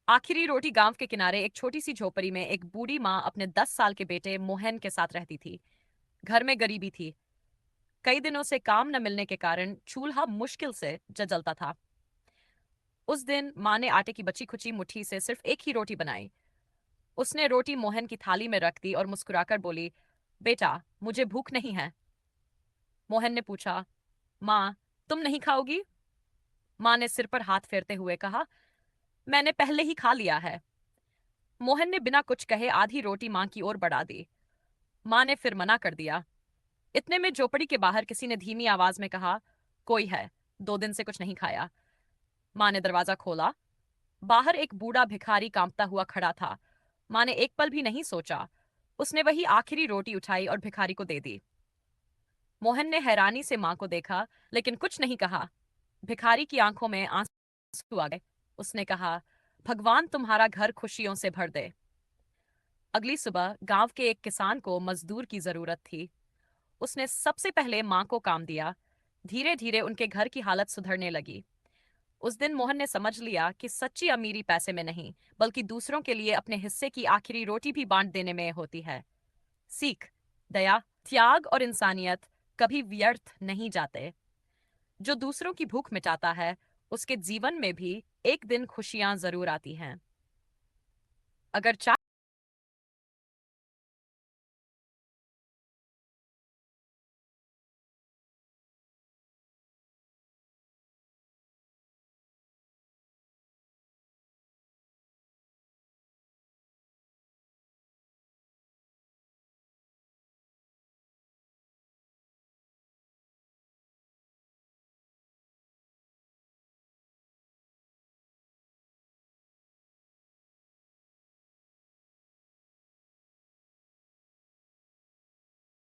आखिरी रोटी गांव के किनारे एक छोटी सी झोपड़ी में एक बूढ़ी माँ अपने 10 साल के बेटे मोहन के साथ रहती थी। घर में गरीबी थी। कई दिनों से काम न मिलने के कारण चूल्हा मुश्किल से जलता था। उस दिन माँ ने आटे की बची खुची मुट्ठी से सिर्फ एक ही रोटी बनाई। उसने रोटी मोहन की थाली में रख दी और मुस्कुराकर बोली, बेटा, मुझे भूख नहीं है। मोहन ने पूछा, माँ, तुम नहीं खाओगी? माँ ने सिर पर हाथ फेरते हुए कहा, मैंने पहले ही खा लिया है। मोहन ने बिना कुछ कहे आधी रोटी माँ की ओर बढ़ा दी। माँ ने फिर मना कर दिया। इतने में झोपड़ी के बाहर किसी ने धीमी आवाज में कहा, कोई है, 2 दिन से कुछ नहीं खाया। माँ ने दरवाजा खोला। बाहर एक बूढ़ा भिखारी कांपता हुआ खड़ा था। माँ ने एक पल भी नहीं सोचा। उसने वही आखिरी रोटी उठाई और भिखारी को दे दी। मोहन ने हैरानी से माँ को देखा, लेकिन कुछ नहीं कहा। भिखारी की आंखों में आंसू आ गए। उसने कहा, भगवान तुम्हारा घर खुशियों से भर दे। अगली सुबह गांव के एक किसान को मजदूर की जरूरत थी। उसने सबसे पहले माँ को काम दिया। धीरे धीरे उनके घर की हालत सुधरने लगी। उस दिन मोहन ने समझ लिया कि सच्ची अमीरी पैसे में नहीं, बल्कि दूसरों के लिए अपने हिस्से की आखिरी रोटी भी बांट देने में होती है। सीख, दया, त्याग और इंसानियत कभी व्यर्थ नहीं जाते। जो दूसरों की भूख मिटाता है, उसके जीवन में भी एक दिन खुशियां जरूर आती हैं। अगर